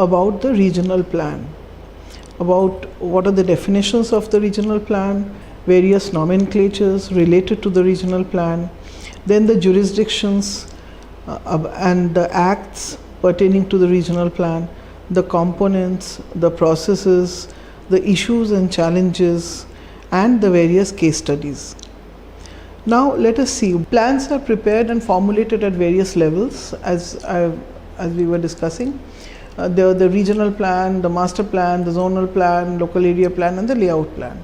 about the regional plan, about what are the definitions of the regional plan, various nomenclatures related to the regional plan, then the jurisdictions and the acts pertaining to the regional plan, the components, the processes, the issues and challenges, and the various case studies. Now let us see. Plans are prepared and formulated at various levels as we were discussing. The regional plan, the master plan, the zonal plan, local area plan, and the layout plan.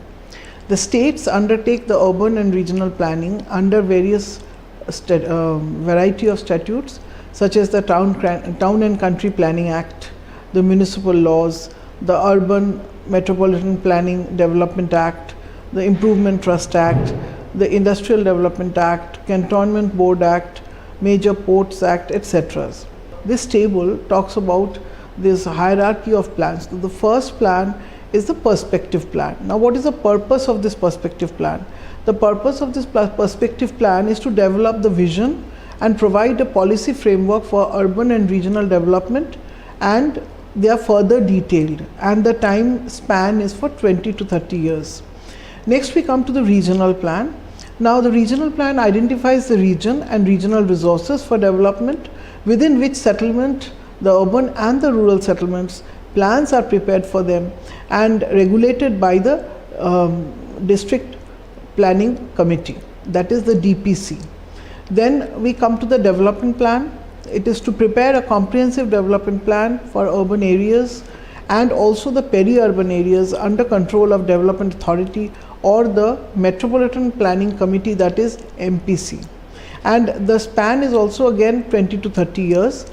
The states undertake the urban and regional planning under various variety of statutes, such as the Town and Country Planning Act, the municipal laws, the Urban Metropolitan Planning Development Act, the Improvement Trust Act, the Industrial Development Act, Cantonment Board Act, Major Ports Act, etc. This table talks about this hierarchy of plans. So the first plan is the perspective plan. Now what is the purpose of this perspective plan? The purpose of this perspective plan is to develop the vision and provide a policy framework for urban and regional development, and they are further detailed, and the time span is for 20 to 30 years. Next we come to the regional plan. Now the regional plan identifies the region and regional resources for development within which settlement, the urban and the rural settlements, plans are prepared for them and regulated by the district planning committee, that is the DPC. Then we come to the development plan. It is to prepare a comprehensive development plan for urban areas and also the peri-urban areas under control of Development Authority or the Metropolitan Planning Committee, that is MPC. And the span is also again 20 to 30 years.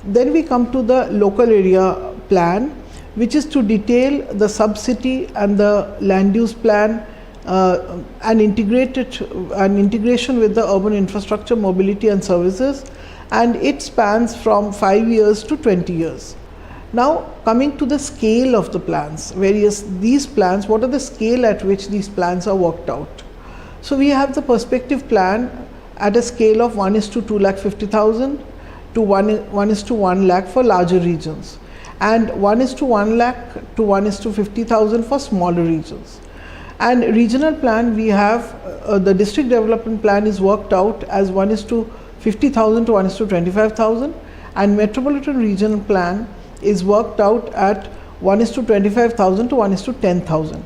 Then we come to the local area plan, which is to detail the sub-city and the land use plan and integration with the urban infrastructure, mobility and services, and it spans from 5 years to 20 years. Now coming to the scale of the plans, these plans, what are the scale at which these plans are worked out? So we have the perspective plan at a scale of 1:250,000 to 1:1 lakh for larger regions, and 1:1 lakh to 1:50,000 for smaller regions. And regional plan, we have the district development plan is worked out as 1:50,000 to 1:25,000, and metropolitan regional plan is worked out at 1:25,000 to 1:10,000,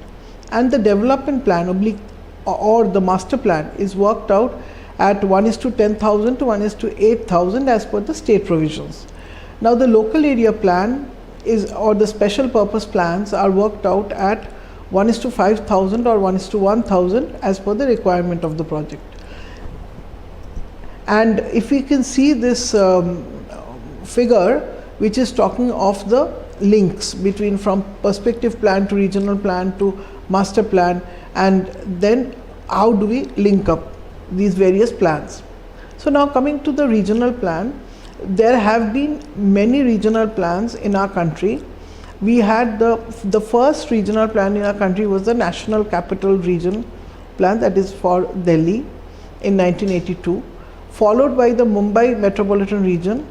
and the development plan or the master plan is worked out at 1:10,000 to 1:8,000 as per the state provisions. Now the local area plan or the special purpose plans are worked out at 1:5,000 or 1:1,000 as per the requirement of the project. And if we can see this figure, which is talking of the links between from perspective plan to regional plan to master plan, and then how do we link up these various plans. So now coming to the regional plan, there have been many regional plans in our country. We had the first regional plan in our country was the National Capital Region plan, that is for Delhi in 1982, followed by the Mumbai Metropolitan Region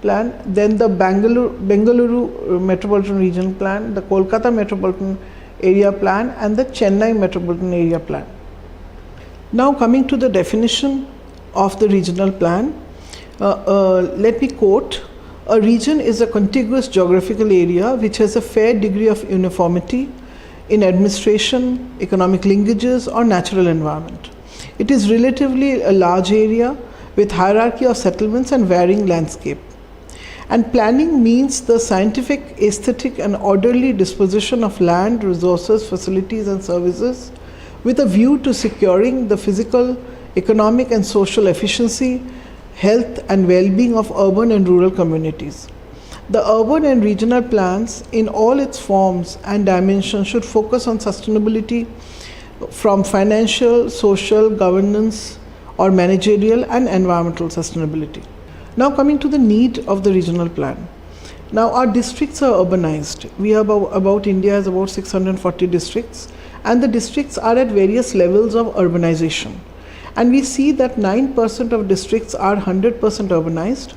plan, then the Bengaluru Metropolitan Region plan, the Kolkata Metropolitan Area plan, and the Chennai Metropolitan Area plan. Now coming to the definition of the regional plan, let me quote: a region is a contiguous geographical area which has a fair degree of uniformity in administration, economic linkages or natural environment. It is relatively a large area with hierarchy of settlements and varying landscape. And planning means the scientific, aesthetic and orderly disposition of land, resources, facilities and services with a view to securing the physical, economic and social efficiency, health and well-being of urban and rural communities. The urban and regional plans in all its forms and dimensions should focus on sustainability from financial, social, governance or managerial and environmental sustainability. Now coming to the need of the regional plan. Now our districts are urbanized. We have about India has about 640 districts, and the districts are at various levels of urbanization. And we see that 9% of districts are 100% urbanized.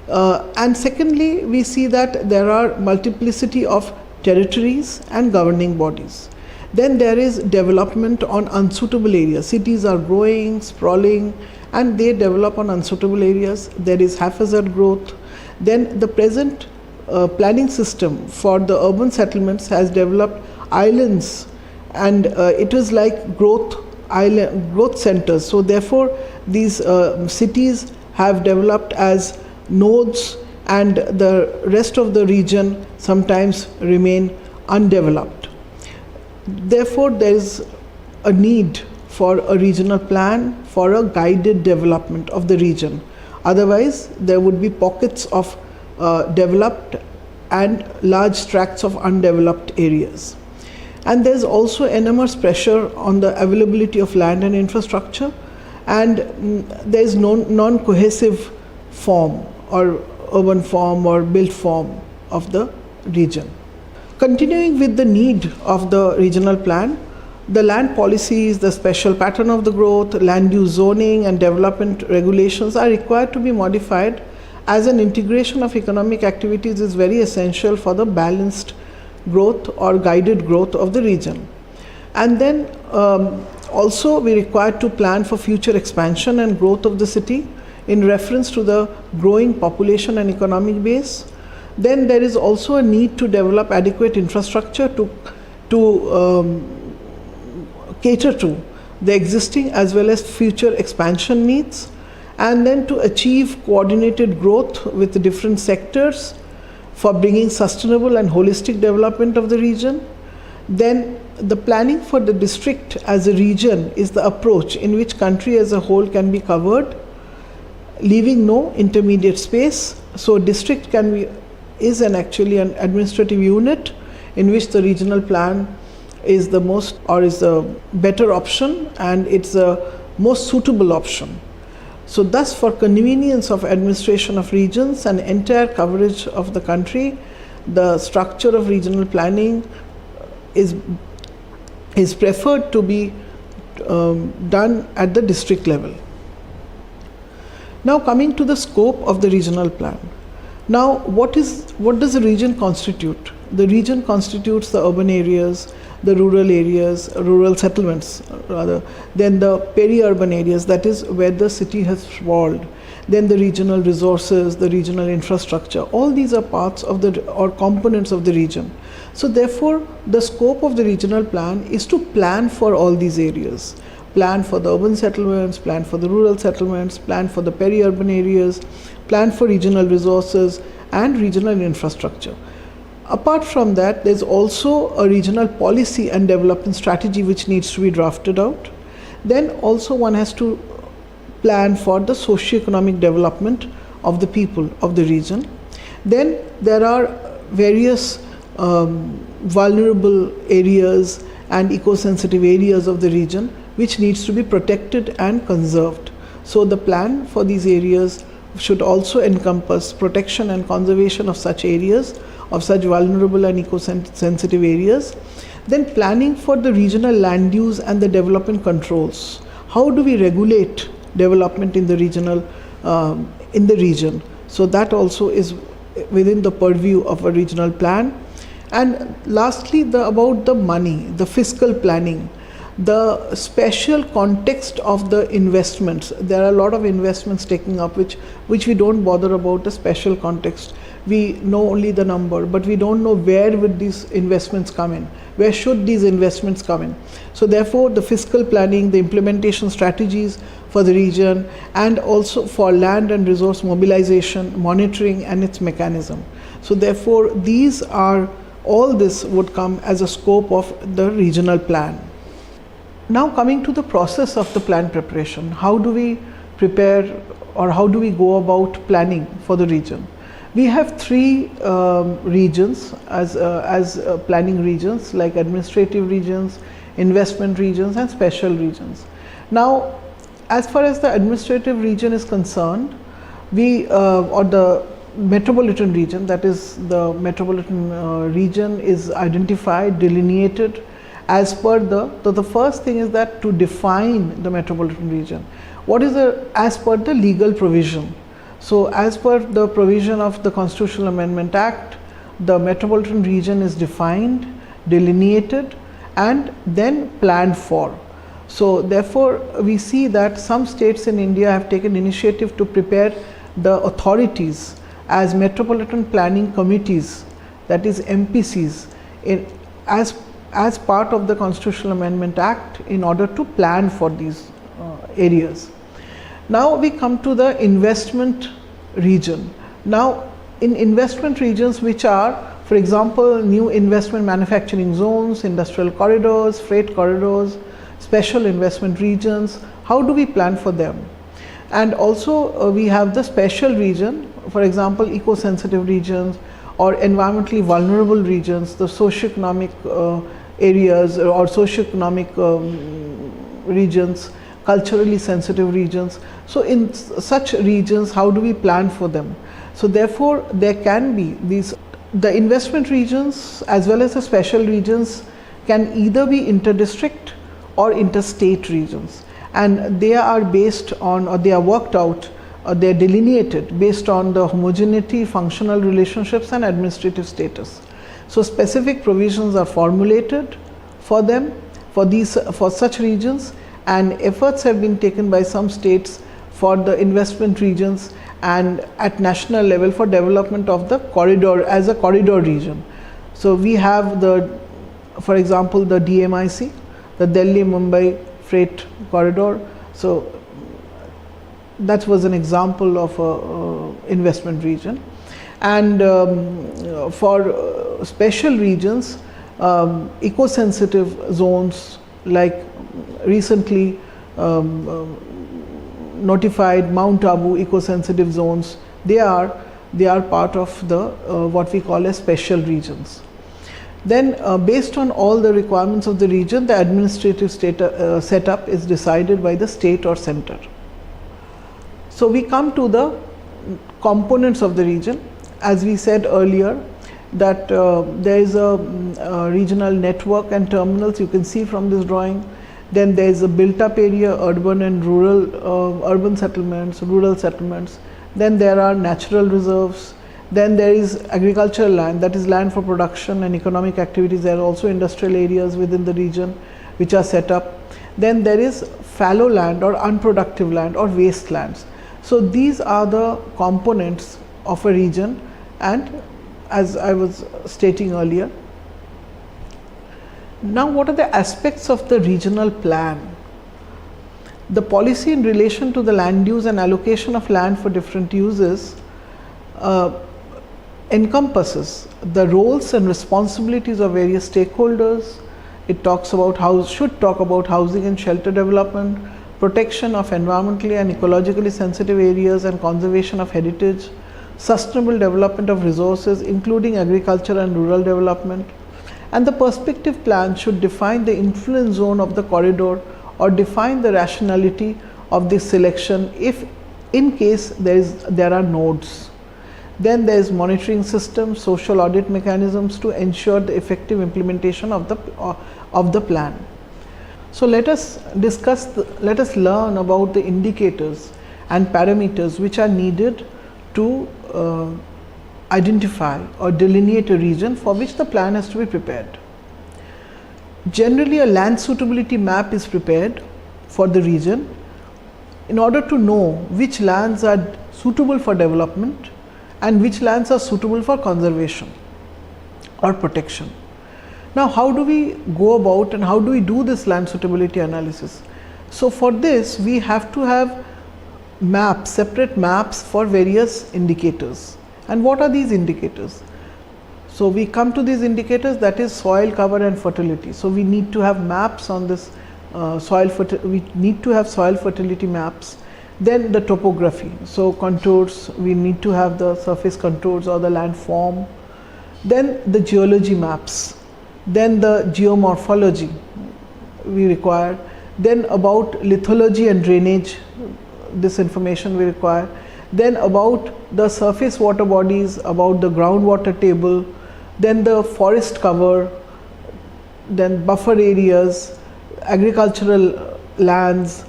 And secondly, we see that there are multiplicity of territories and governing bodies. Then there is development on unsuitable areas. Cities are growing, sprawling, and they develop on unsuitable areas. There is haphazard growth. Then the present planning system for the urban settlements has developed islands, and it is like growth centers. So therefore, these cities have developed as nodes, and the rest of the region sometimes remain undeveloped. Therefore, there is a need for a regional plan for a guided development of the region. Otherwise, there would be pockets of developed and large tracts of undeveloped areas. And there is also enormous pressure on the availability of land and infrastructure, and there is non-cohesive form or urban form or built form of the region. Continuing with the need of the regional plan, the land policies, the special pattern of the growth, land use zoning and development regulations are required to be modified, as an integration of economic activities is very essential for the balanced growth or guided growth of the region. And then also we require to plan for future expansion and growth of the city in reference to the growing population and economic base. Then there is also a need to develop adequate infrastructure to cater to the existing as well as future expansion needs, and then to achieve coordinated growth with the different sectors for bringing sustainable and holistic development of the region. Then the planning for the district as a region is the approach in which country as a whole can be covered, leaving no intermediate space. So district is actually an administrative unit in which the regional plan is the most or is the better option, and it's the most suitable option. So thus, for convenience of administration of regions and entire coverage of the country, the structure of regional planning is preferred to be done at the district level. Now coming to the scope of the regional plan. Now what does the region constitute? The region constitutes the urban areas, the rural settlements rather, then the peri-urban areas, that is where the city has sprawled, then the regional resources, the regional infrastructure. All these are parts of or components of the region. So therefore, the scope of the regional plan is to plan for all these areas. Plan for the urban settlements, plan for the rural settlements, plan for the peri-urban areas, plan for regional resources and regional infrastructure. Apart from that, there's also a regional policy and development strategy which needs to be drafted out. Then also one has to plan for the socio-economic development of the people of the region. Then there are various vulnerable areas and eco-sensitive areas of the region which needs to be protected and conserved. So the plan for these areas should also encompass protection and conservation of such areas, of such vulnerable and eco-sensitive areas. Then planning for the regional land use and the development controls. How do we regulate development in the regional in the region? So that also is within the purview of a regional plan. And lastly, about the money, the fiscal planning, the special context of the investments. There are a lot of investments taking up which we don't bother about the special context. We know only the number, but we don't know where would these investments come in, where should these investments come in. So therefore, the fiscal planning, the implementation strategies for the region, and also for land and resource mobilization, monitoring and its mechanism. So therefore, all this would come as a scope of the regional plan. Now coming to the process of the plan preparation, how do we prepare or how do we go about planning for the region? We have three regions as planning regions, like administrative regions, investment regions and special regions. Now as far as the administrative region is concerned, or the metropolitan region, that is the metropolitan region is identified, delineated as per the first thing is that to define the metropolitan region. What is as per the legal provision? So as per the provision of the Constitutional Amendment Act, the metropolitan region is defined, delineated and then planned for. So therefore, we see that some states in India have taken initiative to prepare the authorities as metropolitan planning committees, that is MPCs, as part of the Constitutional Amendment Act in order to plan for these areas. Now we come to the investment region. Now in investment regions, which are, for example, new investment manufacturing zones, industrial corridors, freight corridors, special investment regions, how do we plan for them? And also we have the special region, for example, eco-sensitive regions or environmentally vulnerable regions, the socioeconomic areas or socioeconomic regions, culturally sensitive regions. So in such regions, how do we plan for them? So therefore, there can be the investment regions as well as the special regions can either be inter-district or interstate regions, and they are based on, or they are worked out, they are delineated based on the homogeneity, functional relationships and administrative status. So specific provisions are formulated for them, for such regions, and efforts have been taken by some states for the investment regions and at national level for development of the corridor as a corridor region. So we have for example, the DMIC, the Delhi-Mumbai Freight Corridor. So that was an example of a investment region. And for special regions, eco-sensitive zones like recently notified Mount Abu eco-sensitive zones, they are part of the what we call as special regions. Then based on all the requirements of the region, the administrative setup is decided by the state or center. So we come to the components of the region. As we said earlier, that there is a regional network and terminals, you can see from this drawing. Then there is a built up area, urban and rural, urban settlements, rural settlements. Then there are natural reserves. Then there is agricultural land, that is land for production and economic activities. There are also industrial areas within the region which are set up. Then there is fallow land or unproductive land or wastelands. So these are the components of a region, and as I was stating earlier. Now what are the aspects of the regional plan? The policy in relation to the land use and allocation of land for different uses encompasses the roles and responsibilities of various stakeholders. It talks about should talk about housing and shelter development, protection of environmentally and ecologically sensitive areas and conservation of heritage, sustainable development of resources including agriculture and rural development. And the perspective plan should define the influence zone of the corridor or define the rationality of this selection if in case there are nodes. Then there is monitoring system, social audit mechanisms to ensure the effective implementation of the plan. So let us learn about the indicators and parameters which are needed to identify or delineate a region for which the plan has to be prepared. Generally, a land suitability map is prepared for the region in order to know which lands are suitable for development and which lands are suitable for conservation or protection. Now, how do we go about and how do we do this land suitability analysis? So for this, we have to have maps, separate maps for various indicators. And what are these indicators? So we come to these indicators, that is soil cover and fertility. So we need to have maps on this we need to have soil fertility maps. Then the topography, so contours, we need to have the surface contours or the land form. Then the geology maps, then the geomorphology we require, then about lithology and drainage, this information we require, then about the surface water bodies, about the groundwater table, then the forest cover, then buffer areas, agricultural lands,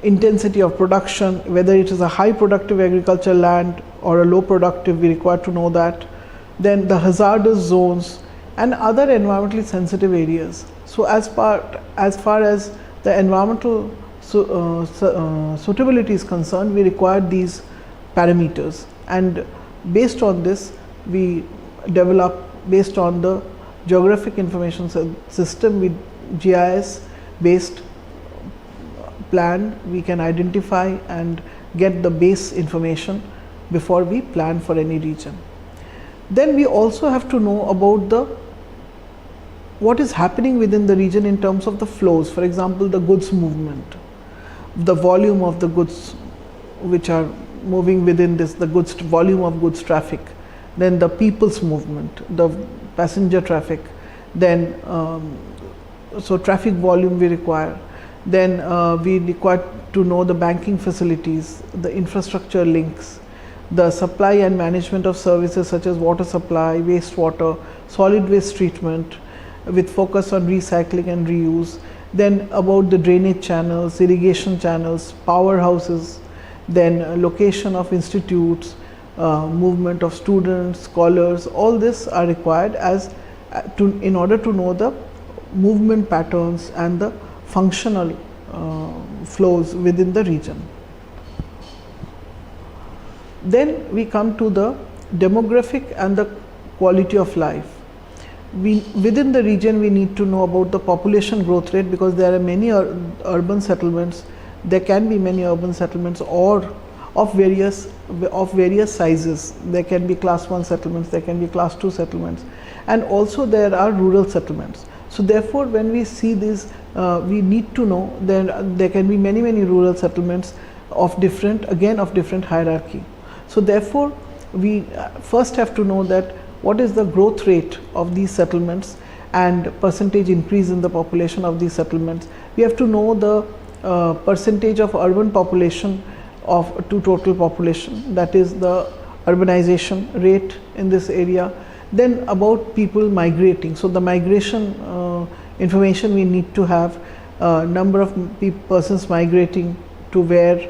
intensity of production, whether it is a high productive agricultural land or a low productive, we require to know that. Then the hazardous zones and other environmentally sensitive areas. So as far as the environmental suitability is concerned, we require these parameters, and based on this we develop, based on the geographic information system with GIS based plan, we can identify and get the base information before we plan for any region. Then we also have to know about what is happening within the region in terms of the flows. For example, the goods movement, the volume of the goods which are moving within this, the goods volume of goods traffic, then the people's movement, the passenger traffic, then so traffic volume we require. Then we require to know the banking facilities, the infrastructure links, the supply and management of services such as water supply, wastewater, solid waste treatment with focus on recycling and reuse. Then about the drainage channels, irrigation channels, powerhouses, then location of institutes, movement of students, scholars, all this are required as in order to know the movement patterns and the functional flows within the region. Then we come to the demographic and the quality of life. Within the region we need to know about the population growth rate, because there are many urban settlements. There can be many urban settlements or of various sizes. There can be class 1 settlements, there can be class 2 settlements, and also there are rural settlements. So therefore, when we see this, we need to know there can be many rural settlements of different hierarchy. So therefore, we first have to know that what is the growth rate of these settlements and percentage increase in the population of these settlements. We have to know the percentage of urban population to total population, that is the urbanization rate in this area. Then about people migrating, so the migration information we need to have, number of persons migrating to where,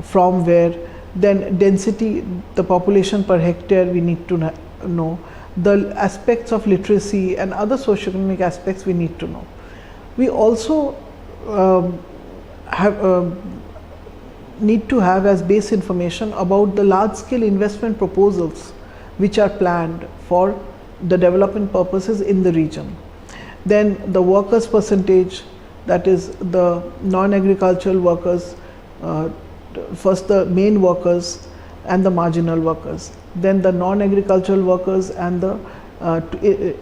from where. Then density, the population per hectare we need to know. The aspects of literacy and other socioeconomic aspects we need to know. We also need to have as base information about the large scale investment proposals which are planned for the development purposes in the region. Then the workers percentage, that is the non-agricultural workers, first the main workers and the marginal workers, then the non-agricultural workers and the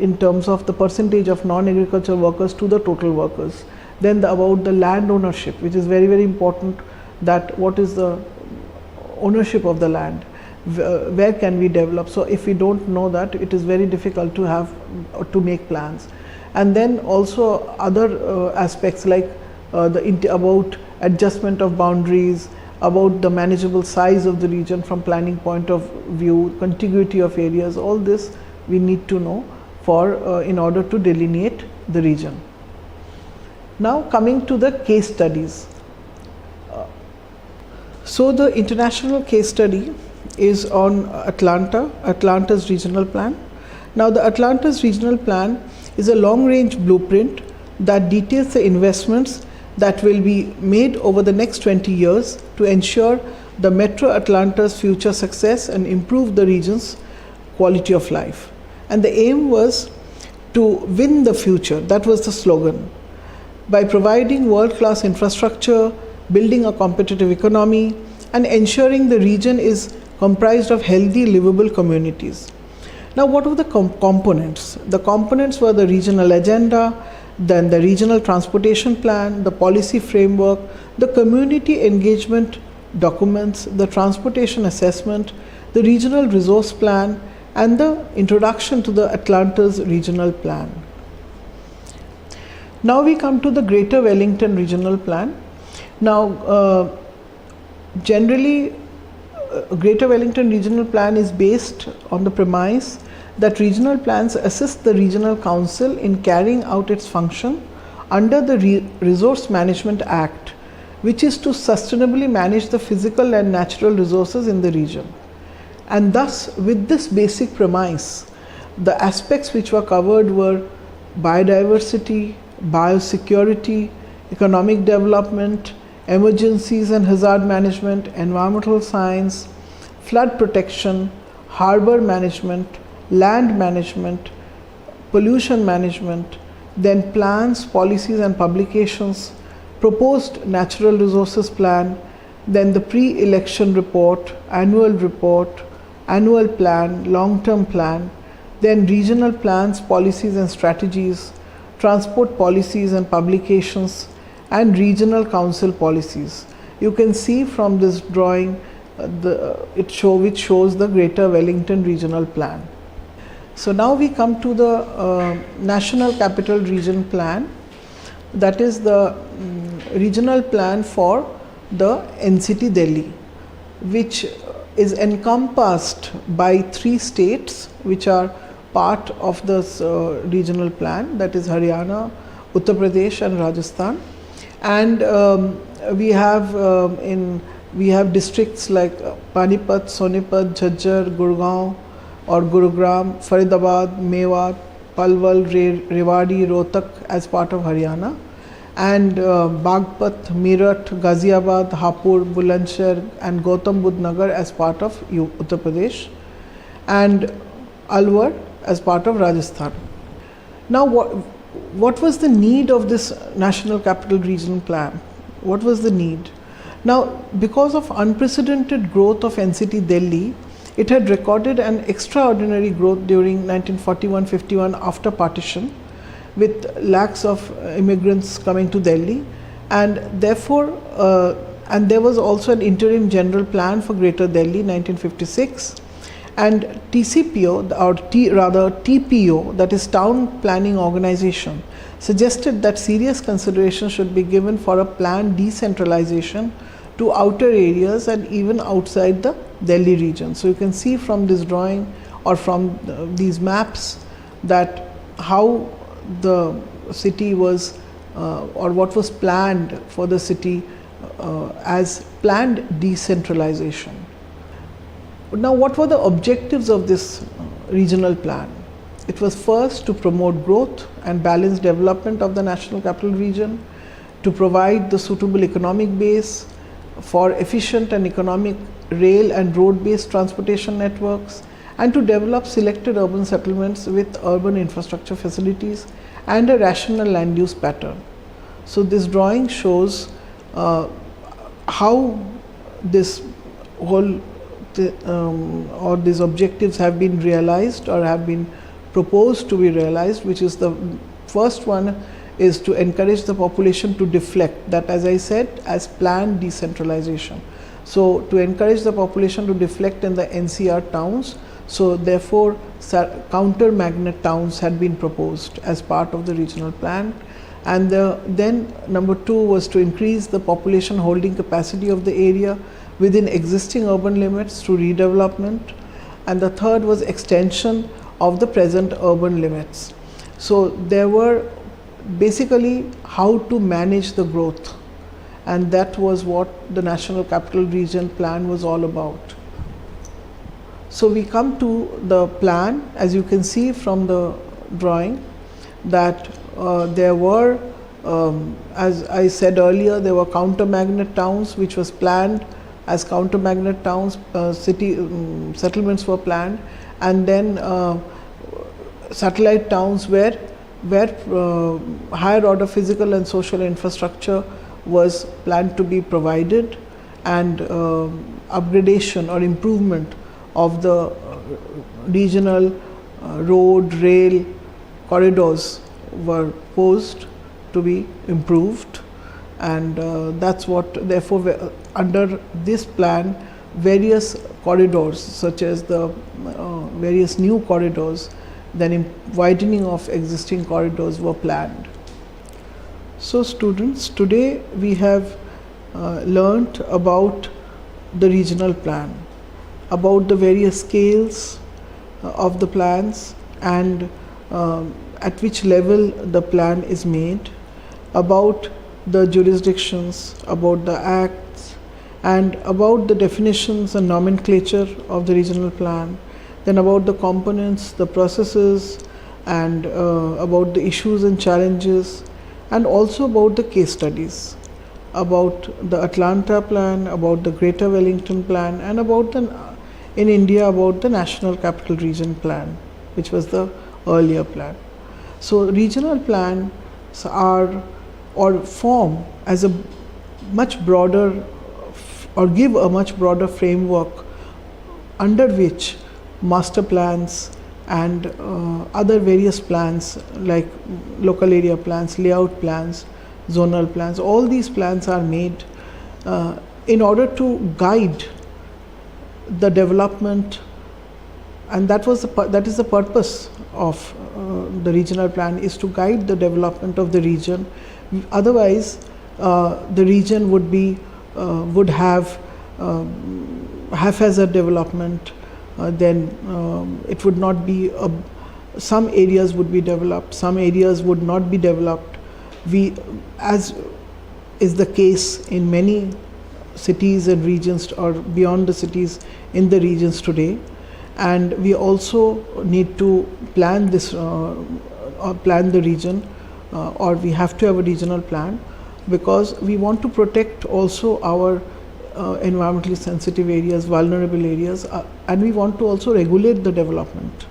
in terms of the percentage of non-agricultural workers to the total workers. Then about the land ownership, which is very important, that what is the ownership of the land, where can we develop. So if we don't know that, it is very difficult to make plans. And then also other aspects like about adjustment of boundaries, about the manageable size of the region from planning point of view, contiguity of areas, all this we need to know for in order to delineate the region. Now coming to the case studies. So the international case study is on Atlanta's regional plan. Now the Atlanta's regional plan is a long range blueprint that details the investments that will be made over the next 20 years to ensure the Metro Atlanta's future success and improve the region's quality of life. And the aim was to win the future, that was the slogan, by providing world-class infrastructure, building a competitive economy, and ensuring the region is comprised of healthy, livable communities. Now, what were the components? The components were the regional agenda, then the regional transportation plan, the policy framework, the community engagement documents, the transportation assessment, the regional resource plan, and the introduction to the Atlanta's regional plan. Now we come to the Greater Wellington regional plan. Now, generally, Greater Wellington regional plan is based on the premise that regional plans assist the regional council in carrying out its function under the Resource Management Act which is to sustainably manage the physical and natural resources in the region. And thus, with this basic premise, the aspects which were covered were biodiversity, biosecurity, economic development, emergencies and hazard management, environmental science, flood protection, harbor management, land management, pollution management, then plans, policies and publications, proposed natural resources plan, then the pre-election report, annual plan, long-term plan, then regional plans, policies and strategies, transport policies and publications, and regional council policies. You can see from this drawing which shows the Greater Wellington Regional Plan. So now we come to the National Capital Region Plan, that is the regional plan for the NCT Delhi, which is encompassed by 3 states which are part of this regional plan, that is Haryana, Uttar Pradesh and Rajasthan. And we have districts like Panipat, Sonipat, Jhajjar, Gurgaon or Gurugram, Faridabad, Mewat, Palwal, Rewari, Rohtak as part of Haryana, and Bagpat, Meerut, Ghaziabad, Hapur, Bulandshahr and Gautam Budh Nagar as part of Uttar Pradesh, and Alwar as part of Rajasthan. Now what was the need of this National Capital Region Plan? What was the need? Now, because of unprecedented growth of NCT Delhi, it had recorded an extraordinary growth during 1941-51 after partition, with lakhs of immigrants coming to Delhi, and therefore and there was also an interim general plan for Greater Delhi 1956, and TCPO or TPO, that is Town Planning Organization, suggested that serious consideration should be given for a planned decentralization to outer areas and even outside the Delhi region. So you can see from this drawing or from these maps that how the city was or what was planned for the city as planned decentralization. Now, what were the objectives of this regional plan? It was first to promote growth and balanced development of the National Capital Region, to provide the suitable economic base for efficient and economic rail and road-based transportation networks, and to develop selected urban settlements with urban infrastructure facilities and a rational land use pattern. So this drawing shows how this whole or these objectives have been realized or have been proposed to be realized, which is the first one is to encourage the population to deflect, that as I said, as planned decentralization. So to encourage the population to deflect in the NCR towns, so therefore counter magnet towns had been proposed as part of the regional plan. And then number 2 was to increase the population holding capacity of the area within existing urban limits through redevelopment, and the third was extension of the present urban limits. So there were basically how to manage the growth, and that was what the National Capital Region Plan was all about. So we come to the plan, as you can see from the drawing, that there were, as I said earlier, there were counter magnet towns which was planned as counter magnet towns, city settlements were planned, and then satellite towns where higher order physical and social infrastructure was planned to be provided, and upgradation or improvement of the regional road, rail corridors were posed to be improved. And that's what, therefore, under this plan, various corridors such as the various new corridors, then widening of existing corridors were planned. So students, today we have learnt about the regional plan, about the various scales of the plans and at which level the plan is made, about the jurisdictions, about the acts, and about the definitions and nomenclature of the regional plan, then about the components, the processes, and about the issues and challenges, and also about the case studies, about the Atlanta plan, about the Greater Wellington plan, and about in India about the National Capital Region plan, which was the earlier plan. So regional plans are or form as a much broader or give a much broader framework under which master plans and other various plans like local area plans, layout plans, zonal plans, all these plans are made in order to guide the development, and that is the purpose of the regional plan, is to guide the development of the region. Otherwise the region would have haphazard development, then it would not be some areas would be developed, some areas would not be developed. As is the case in many cities and regions, or beyond the cities, in the regions today. And we also need to plan this plan the region, or we have to have a regional plan, because we want to protect also our environmentally sensitive areas, vulnerable areas, and we want to also regulate the development,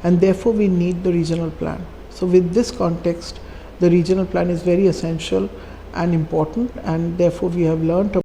and therefore we need the regional plan. So with this context, the regional plan is very essential and important, and therefore we have learnt